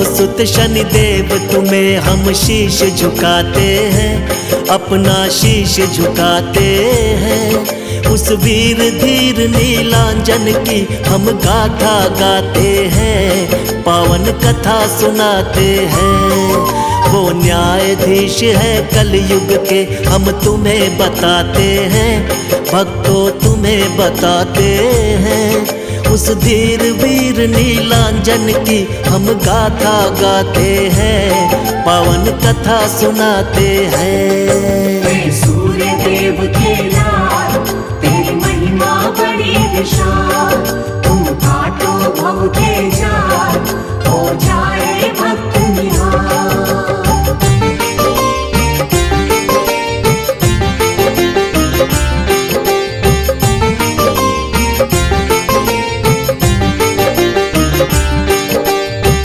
सुत शनिदेव तुम्हें हम शीश झुकाते हैं, अपना शीश झुकाते हैं। उस वीर धीर नीलांजन की हम गाथा गाते हैं, पावन कथा सुनाते हैं। वो न्यायाधीश है कलयुग के हम तुम्हें बताते हैं, भक्तों तुम्हें बताते हैं। उस धीर वीर नीलांजन की हम गाथा गाते हैं, पावन कथा सुनाते हैं। सूर्य देव के लाल तेरी महिमा बड़ी विशाल, तुम काटो भव के जाल, हो जाए भक्त निहाल।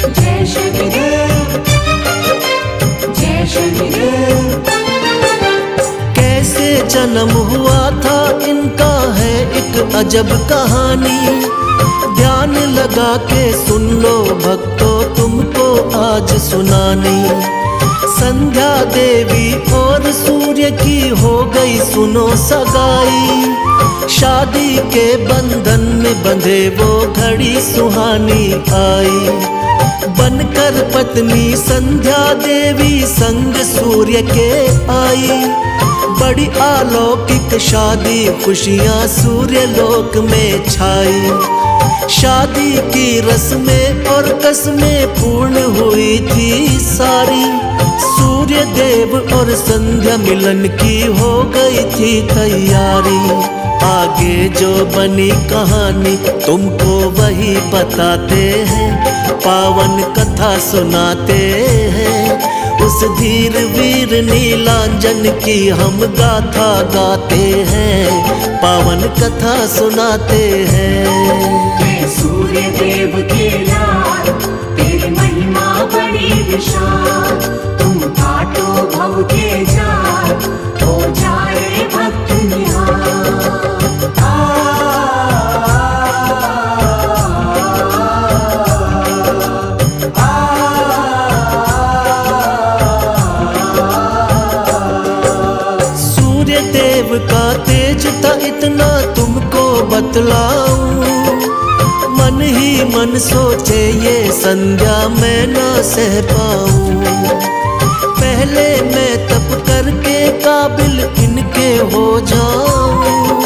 जय शनिदेव, जय शनिदेव। कैसे जन्म हुआ था इनका है एक अजब कहानी, ध्यान लगा के सुन लो भक्तों तुमको आज सुनानी। संध्या देवी और सूर्य की हो गई सुनो सगाई, शादी के बंधन में बंधे वो घड़ी सुहानी आई। बनकर पत्नी संध्या देवी संग सूर्य के आई, बड़ी अलौकिक शादी खुशियां सूर्य लोक में छाई। शादी की रस्में और कसमें पूर्ण हुई थी सारी, सूर्य देव और संध्या मिलन की हो गई थी तैयारी। आगे जो बनी कहानी तुमको वही बताते हैं, पावन कथा सुनाते हैं। उस धीर वीर नीलांजन की हम गाथा गाते हैं, पावन कथा सुनाते हैं। सूर्य देव के लाल तेरी महिमा बड़ी विशाल, तुम काटो भव के जाल, हो जाए भक्त निहाल। सूर्य देव का तेज था इतना तुमको बतलाऊं, मन ही मन सोचे ये संध्या मैं ना सह पाऊं। पहले मैं तप करके काबिल इनके हो जाऊं,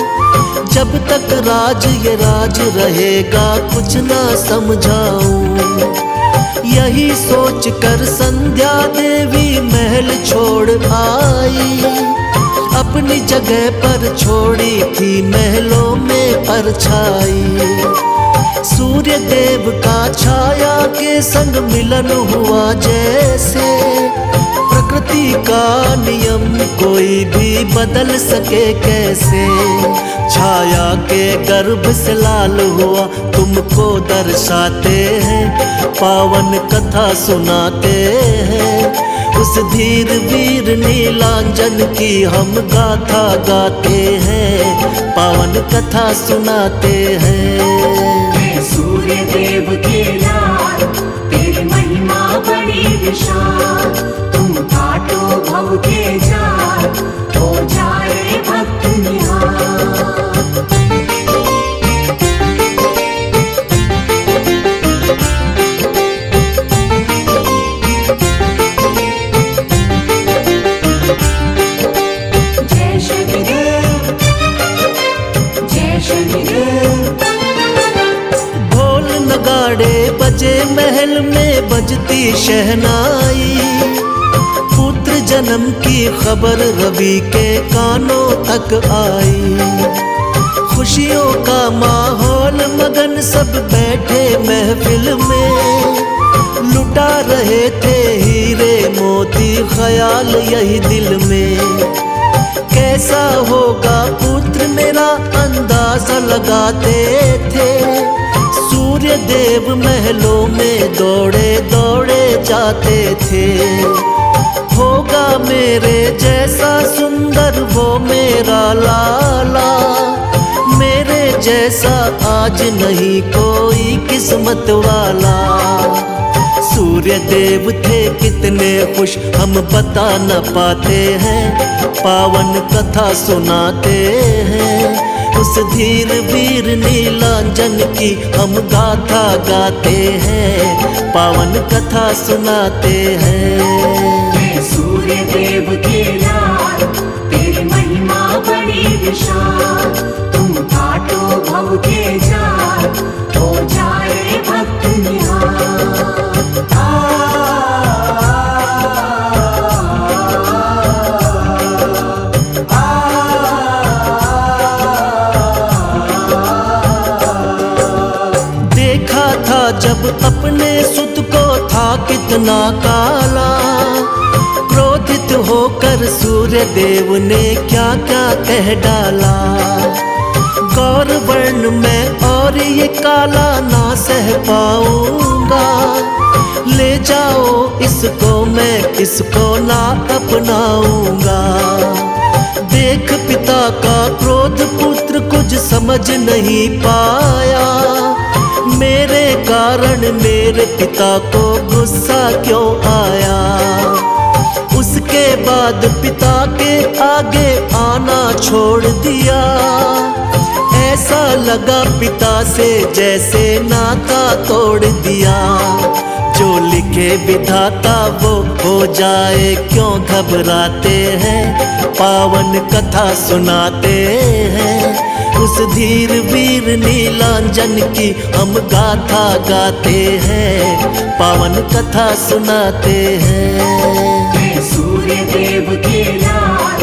जब तक राज ये राज रहेगा कुछ ना समझाऊं। यही सोच कर संध्या देवी महल छोड़ आई, अपनी जगह पर छोड़ी थी महलों में परछाई। सूर्य देव का छाया के संग मिलन हुआ जैसे, प्रकृति का नियम कोई भी बदल सके कैसे। छाया के गर्भ से लाल हुआ तुमको दर्शाते हैं, पावन कथा सुनाते हैं। उस धीर वीर नीलांजन की हम गाथा गाते हैं, पावन कथा सुनाते हैं। सूर्य देव के लाल तेरी महिमा बड़ी विशाल, तुम काटो भव के जाल, हो जाए भक्त निहाल। जय शनिदेव, जय शनिदेव। ढोल नगाड़े बजे महल में बजती शहनाई, पुत्र जन्म की खबर रवि के कानों तक आई। खुशियों का माहौल मगन सब बैठे महफिल में, लुटा रहे थे हीरे मोती ख्याल यही दिल में। कैसा होगा पुत्र मेरा अंदाजा लगाते थे, सूर्य देव महलों में दौड़े दौड़े जाते थे। होगा मेरे जैसा सुंदर वो मेरा लाला, मेरे जैसा आज नहीं कोई किस्मत वाला। सूर्य देव थे कितने खुश हम बता न पाते हैं, पावन कथा सुनाते हैं। उस धीर वीर नीलांजन की हम गाथा गाते हैं, पावन कथा सुनाते हैं। सूर्य देव के लाल तेरी महिमा बड़ी विशाल, तुम काटो भव के जाल, हो जाए भक्त निहाल। देखा था जब अपने सुत को था कितना काला, क्रोधित होकर सूर्य देव ने क्या क्या कह डाला। गौर वर्ण में और ये काला ना सह पाऊंगा, ले जाओ इसको मैं इसको ना अपनाऊंगा। देख पिता का क्रोध पुत्र कुछ समझ नहीं पाया, मेरे कारण मेरे पिता को गुस्सा क्यों आया। उसके बाद पिता के आगे आना छोड़ दिया, ऐसा लगा पिता से जैसे नाता तोड़ दिया। जो लिखे विधाता वो हो जाए क्यों घबराते हैं, पावन कथा सुनाते हैं। उस धीर वीर नीलांजन की हम गाथा गाते हैं, पावन कथा सुनाते हैं। सूर्य देव के लाल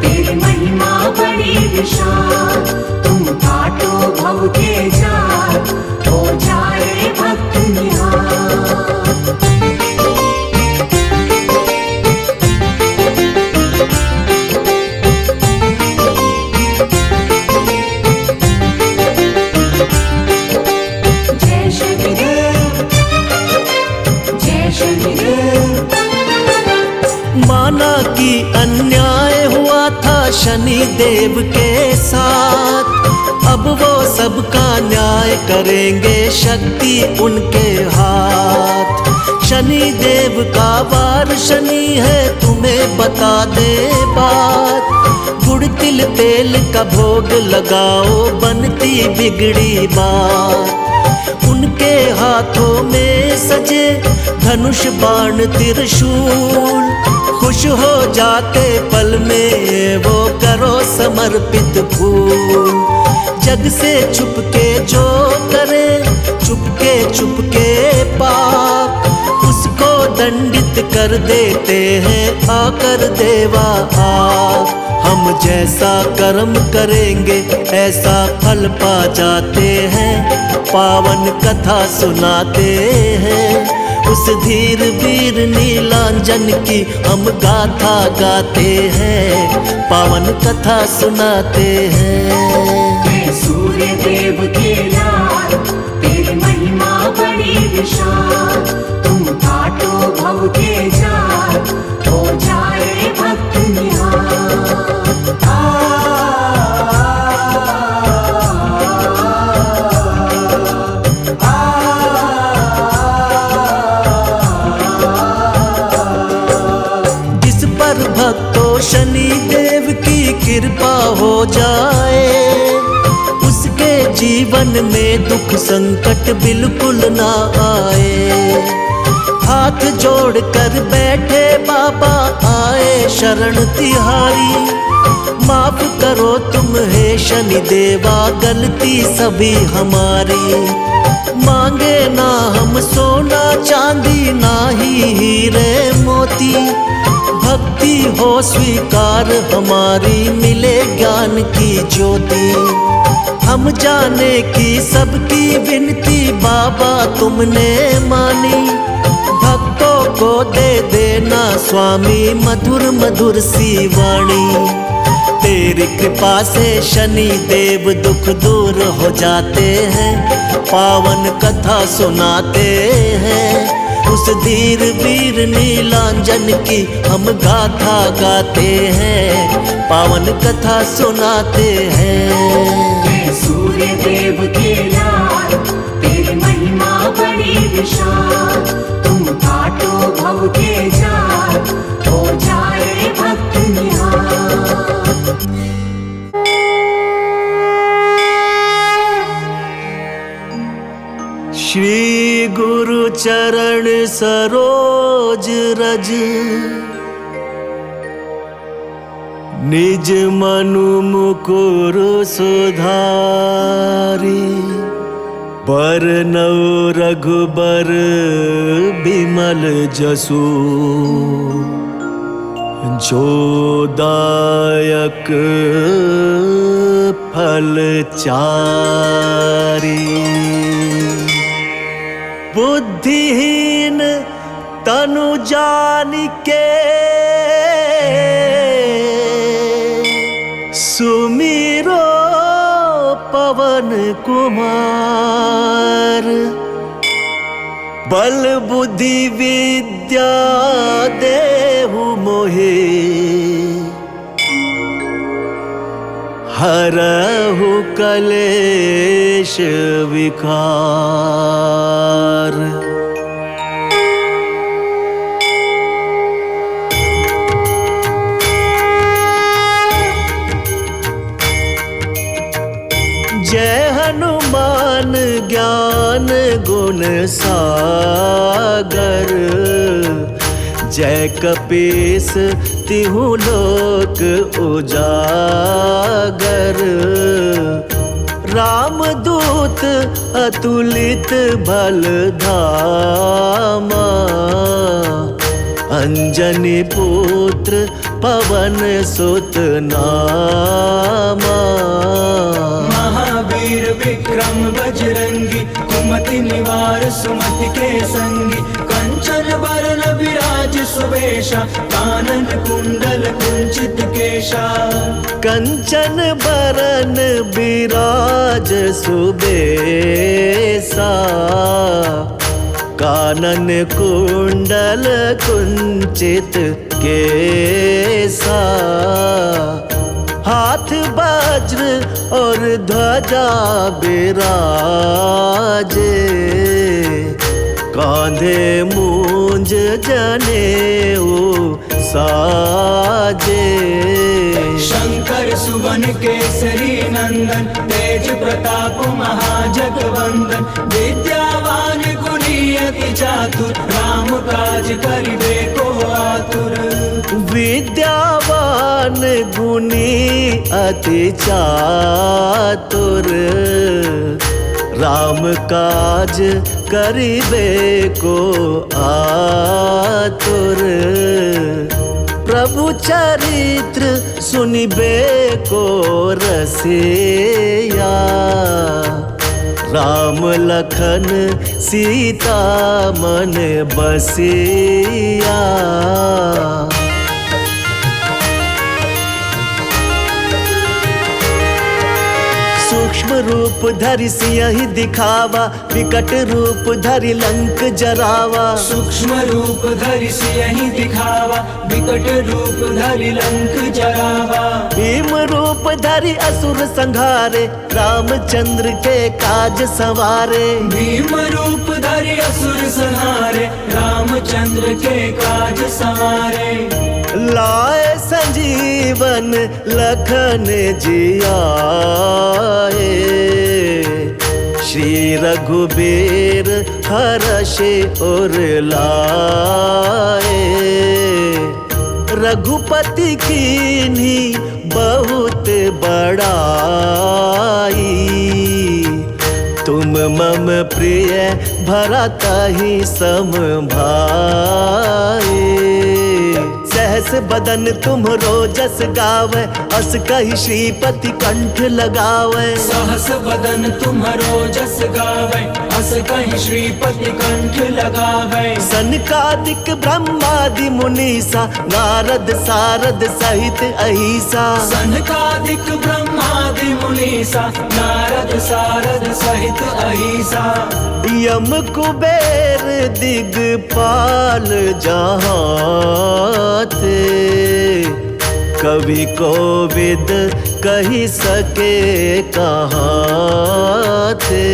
तेरी महिमा बड़ी विशाल, तुम काटो भव के जाल, हो जाए भक्त निहाल। जय शनिदेव, जय शनिदेव। माना कि अन्याय हुआ था शनि देव के साथ, अब वो सबका न्याय करेंगे शक्ति उनके हाथ। शनि देव का वार शनि है तुम्हें बता दे बात, गुड़ तिल तेल का भोग लगाओ बनती बिगड़ी बात। उनके हाथों में सजे धनुष बाण त्रिशूल, खुश हो जाते पल में वो करो समर्पित फूल। जग से छुपके जो करे चुपके पाप, उसको दंडित कर देते हैं आकर देवा आप। हम जैसा कर्म करेंगे ऐसा फल पा जाते हैं, पावन कथा सुनाते हैं। उस धीर वीर नीलांजन की हम गाथा गाते हैं, पावन कथा सुनाते हैं। सूर्य देव के लाल तेरी महिमा बड़ी विशाल, तुम काटो भव के जाल, हो जाए भक्त निहाल। जिस पर भक्तों शनि देव की कृपा हो जाए, उसके जीवन में दुख संकट बिल्कुल ना आए। हाथ जोड़ कर बैठे बाबा आए शरण तिहारी, माफ करो तुम हे शनि देवा गलती सभी हमारी। मांगे ना हम सोना चांदी ना ही हीरे मोती, भक्ति हो स्वीकार हमारी मिले ज्ञान की ज्योति। हम जाने की सबकी विनती बाबा तुमने मानी, भक्तों को दे देना स्वामी मधुर मधुर सी वाणी। तेरी कृपा से शनि देव दुख दूर हो जाते हैं, पावन कथा सुनाते हैं। उस धीर वीर नीलांजन की हम गाथा गाते हैं, पावन कथा सुनाते हैं। सूर्य देव के लाल तेरी महिमा बड़ी विशाल, तुम श्री गुरु चरण सरोज रज, निज मनु मुकुर सुधारी। बरनौ रघुबर बिमल जसु, जो दायक फल चारी। बुद्धिहीन तनु जानिके, सुमिरो पवन कुमार। बल बुद्धि विद्या देहु मोहे, हरहु कलेश विकार। जय हनुमान ज्ञान गुण सागर, जय कपीस तिहु लोक उजागर। रामदूत अतुलित बल धामा, अंजनी पुत्र पवन सुत नामा। महावीर विक्रम बजरंगी, कुमति निवार सुमति के संगी। कंचन बरन विराज सुवेशा, कानन कुंडल कुंचित केशा। कंचन बरन विराज सुबेसा, कानन कुंडल कुंचित केसा। हाथ वज्र और ध्वजा बिराजे, कांधे मूंज जनेऊ साजे। शंकर सुवन केसरी नंदन, तेज प्रताप महाजगवंदन। विद्यावान गुणी अति चातुर, राम काज करिबे को आतुर। विद्यावान गुणी अति चातुर, राम काज करिबे को आतुर। प्रभु चरित्र सुनिबे को रसिया, राम लखन सीता मन बसिया। सूक्ष्म रूप धरि सियहि दिखावा, विकट रूप धरि लंक जरावा। सूक्ष्म रूप धरि सियहि दिखावा, विकट रूप धरि लंक जरावा। भीम रूप धरि असुर संहारे, रामचंद्र के काज सवारे। भीम रूप धरि असुर संहारे, रामचंद्र के काज सवारे। लाए संजीवन लखन जियाए, श्री रघुबीर हरषि उर लाए। रघुपति कीन्ही बहुत बड़ाई, तुम मम प्रिय भरतहि सम भाई। सहस बदन तुम्हरो जस गावे, अस कहि श्रीपति कंठ लगावे। सहस बदन तुम्हरो जस गावे, अस कहि श्रीपति कंठ लगावे। सनकादिक ब्रह्मादि मुनीसा, नारद सारद सहित अहिसा। सनकादिक ब्रह्मादि मुनीसा, नारद सारद सहित अहिसा। यम कुबेर दिगपाल जहाँ थे, कवि कोविद कही सके कहाँ थे।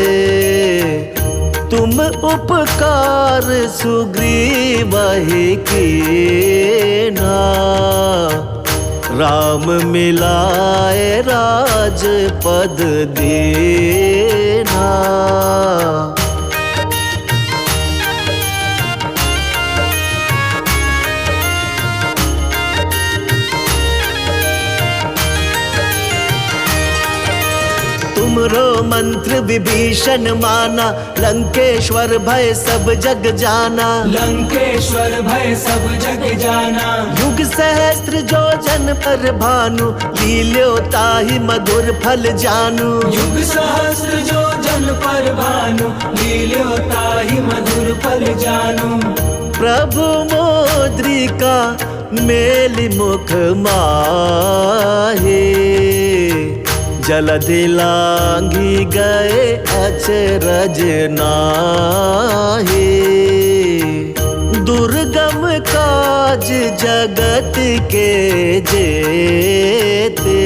तुम उपकार सुग्रीवहि कीन्हा, राम मिलाए राजपद दीन्हा। तुमरो मंत्र विभीषण माना, लंकेश्वर भय सब जग जाना। लंकेश्वर भय सब जग जाना। युग सहस्त्र जो जन पर भानु, लील्यो ताहि मधुर फल जानू। युग सहस्त्र जो जन पर भानु, लील्यो ताहि मधुर फल जानू। प्रभु मुद्रिका मेलि मुख माहे, जलधि लांघी गए अचरज नाहि। दुर्गम काज जगत के जेते,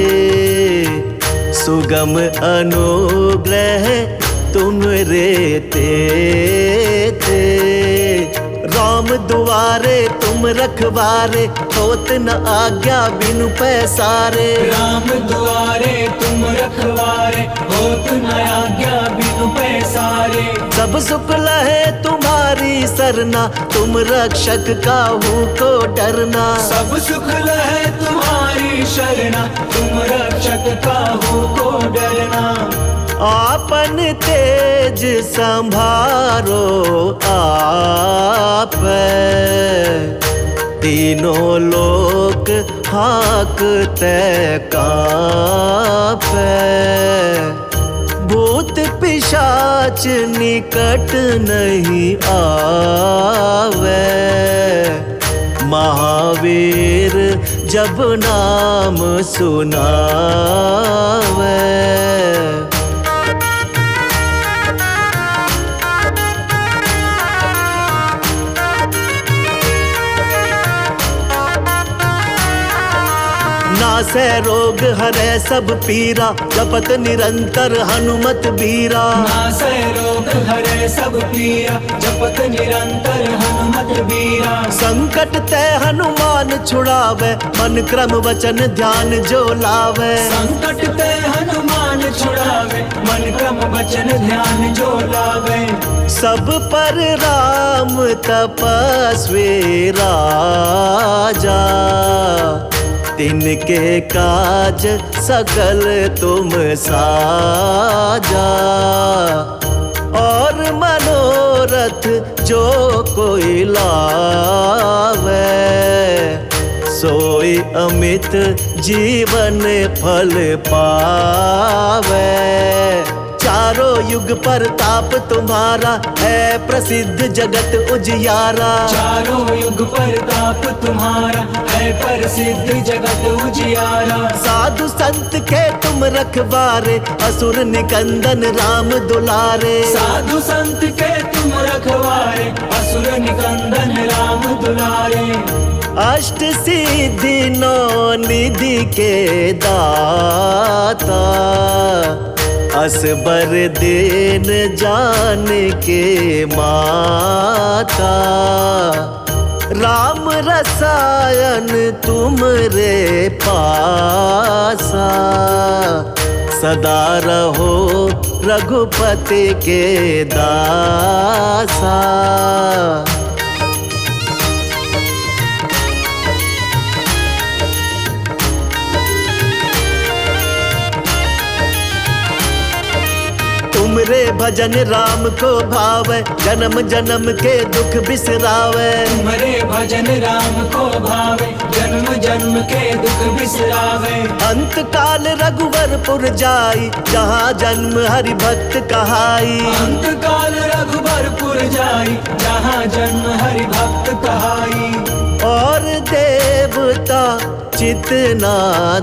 सुगम अनुग्रह तुम रे ते। राम दुआरे तुम रखवारे, होत न आज्ञा बिनु पैसारे। राम दुआरे तुम रखवारे, होत न आज्ञा बिनु पैसारे। सब सुख लहे तुम्हारी सरना, तुम रक्षक काहू को डरना। सब सुख लहे तुम्हारी शरणा, तुम रक्षक काहू को डरना। आपन तेज संभारो आप, तीनों लोक हाकते कांपे। भूत पिशाच निकट नहीं आवे, महावीर जब नाम सुनावे। नासै रोग हरै सब पीरा, जपत निरंतर हनुमत बीरा। नासै रोग हरै सब पीरा, जपत निरंतर हनुमत बीरा। संकट ते हनुमान छुड़ावे, मन क्रम वचन ध्यान जो लावे। संकट ते हनुमान छुड़ावे, मन क्रम वचन ध्यान जो लावे। सब पर राम तपस्वी राजा, तिनके काज सकल तुम साजा। और मनोरथ जो कोई लावे, सोई अमित जीवन फल पावे। चारों युग प्रताप तुम्हारा, है प्रसिद्ध जगत उजियारा। चारों युग प्रताप तुम्हारा, है प्रसिद्ध जगत उजियारा। साधु संत के तुम रखवारे, असुर निकंदन राम दुलारे। साधु संत के तुम रखवारे, असुर निकंदन राम दुलारे। अष्ट सिद्धि नौ निधि के दाता, असबर दीन जान के माता। राम रसायन तुम रे पासा, सदा रहो रघुपति के दासा। तुमरे भजन राम को भावे, जन्म जन्म के दुख बिसरावे। तुमरे भजन राम को भावे, जन्म जन्म के दुख बिसरावे। अंत काल रघुवरपुर जाई, जहाँ जन्म हरि भक्त कहाई। अंत काल रघुवरपुर जाई, जहाँ जन्म हरि भक्त कहाई। और देवता चितना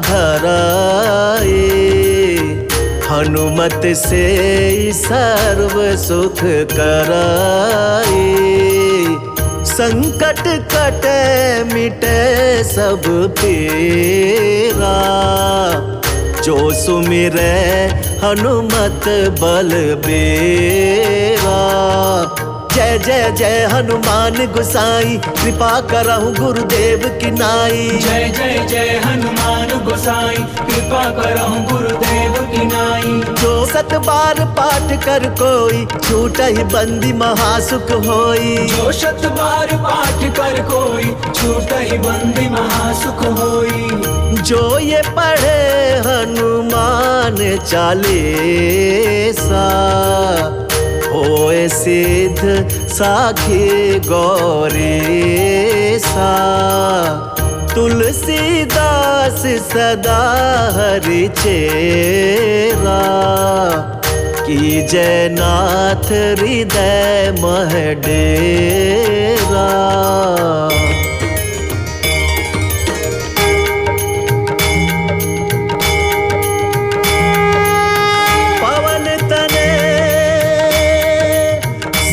धराए, हनुमत से सर्व सुख कराए। संकट कटे मिटे सब पीरा, जो सुमिरै हनुमत बलबीरा। जय जय जय हनुमान गोसाई, कृपा करहु गुरुदेव की नाई। जय जय जय हनुमान गोसाई, कृपा करहु गुरुदेव की नाई। जो 7 बार पाठ कर कोई, छूटहि बंदी महासुख होई। जो 7 बार पाठ कर कोई, छूटहि बंदी महासुख होई। जो ये पढ़े हनुमान चालीसा, होए सिद्ध साखी गौरीसा। तुलसीदास सदा हरि चेरा, कीजय नाथ हृदय मह डेरा।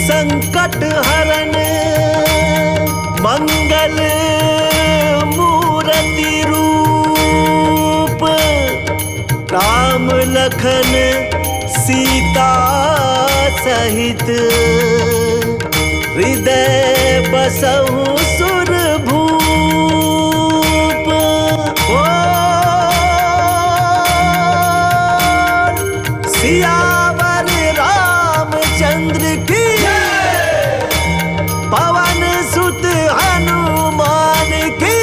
संकट हरन मंगल मूर्ति रूप, राम लखन सीता सहित, हृदय बसहु सुर भूप। ओ सियावर रामचंद्र की, पवन सुत हनुमान की।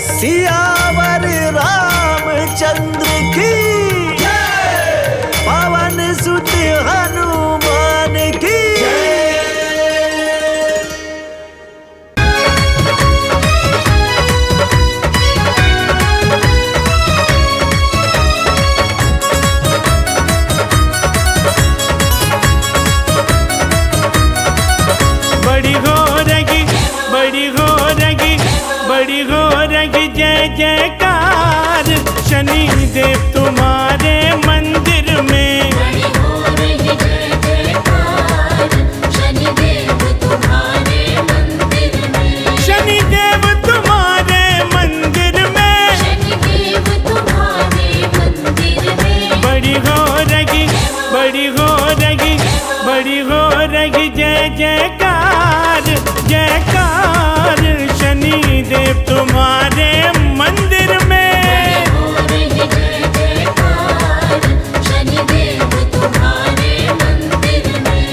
सियावर रामचंद्र की, पवन सुत हनुमान की। बड़ी हो रही जय जयकार, शनि देव तुम्हारे मंदिर में। बड़ी हो रही जय जयकार, शनि देव तुम्हारे मंदिर में। शनि देव तुम्हारे मंदिर में। शनि देव तुम्हारे मंदिर में। बड़ी हो रही जय जयकार, जयकार शनि देव तुम्हारे मंदिर में। हो रही जय जयकार, शनि देव तुम्हारे मंदिर में।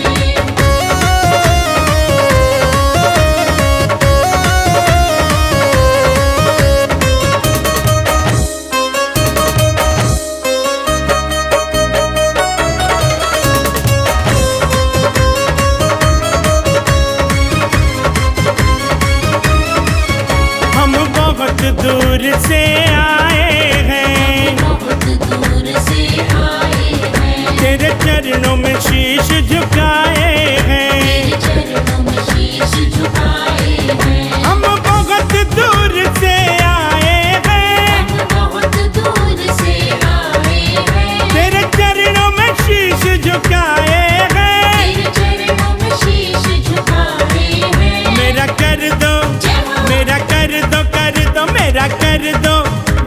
दूर से आए हैं, बहुत दूर से आए हैं। तेरे चरणों में शीश झुकाए हैं। तेरे चरणों में शीश झुकाए हैं। हम बहुत दूर से आए हैं। हम बहुत दूर से आए हैं। तेरे चरणों में शीश झुकाए हैं। तेरे चरणों में शीश झुकाए हैं। मेरा कर दो, मेरा कर दो, कर दो, मेरा कर दो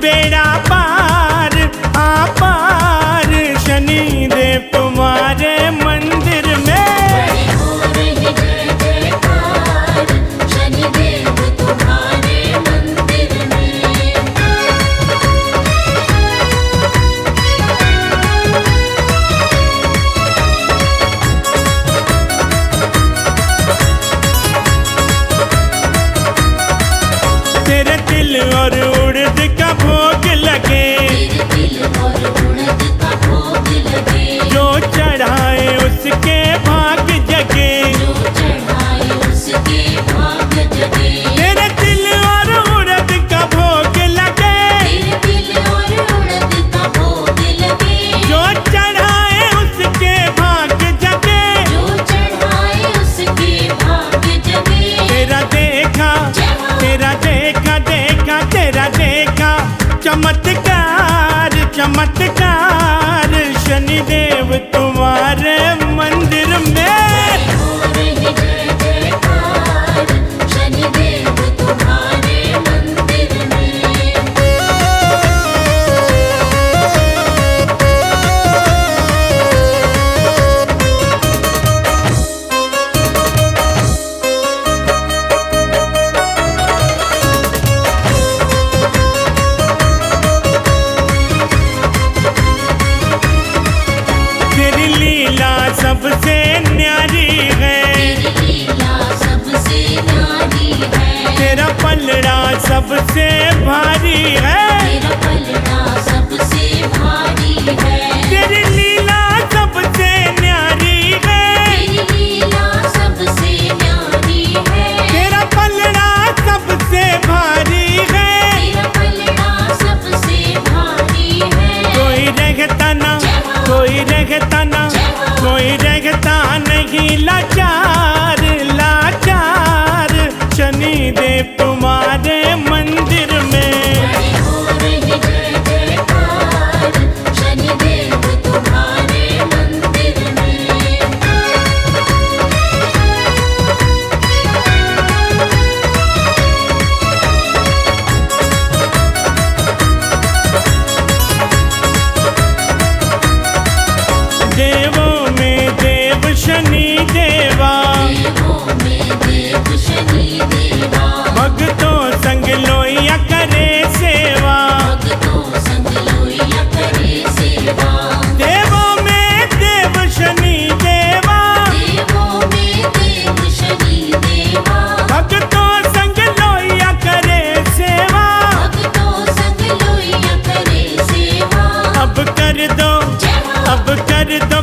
बेड़ा पार, आपार शनि देव तुम्हारे मंदिर में। बड़ी हो रही जय जयकार, शनि देव तुम्हारे मंदिर में। तेरे तिल और उड़द का भोग लगे। तेरे तिल और उड़द का भोग लगे। जो चढ़ाए उसके भाग जगे। जो चढ़ाए उसके भाग जगे। तेरे तिल और उड़द का भोग लगे। तेरे तिल और उड़द का भोग लगे। जो चढ़ाए उसके भाग जगे। जो चढ़ाए उसके भाग जगे। तेरा देखा, तेरा देखा, देखा तेरा देखा चमत्कार, चमत्कार शनि देव तुम्हारे मंदिर में। हो रही जय जयकार, शनि देव तुम्हारे मंदिर में। सबसे भारी है, तेरा पलड़ा सबसे भारी है, तेरी लीला सबसे न्यारी है, तेरी लीला सबसे न्यारी है, तेरा पलड़ा सबसे भारी है, तेरा पलड़ा सबसे भारी है। कोई रहता ना, कोई रहता ना, कोई रहता नहीं लाचार, लाचार शनिदेव तुम्हारे मंदिर में। बड़ी हो रही जय जयकार, शनिदेव तुम्हारे मंदिर में। देवों में देव शनि देवा, देवों में देव शनि देवा, भक्तों संग लोइया करे सेवा, भक्तों संग लोइया करे सेवा। देवों में देव शनि देवा, देवों में देव शनि देवा, भक्तों संग लोइया करे सेवा। भक्तों संग लोइया करे सेवा। अब कर दो, अब कर दो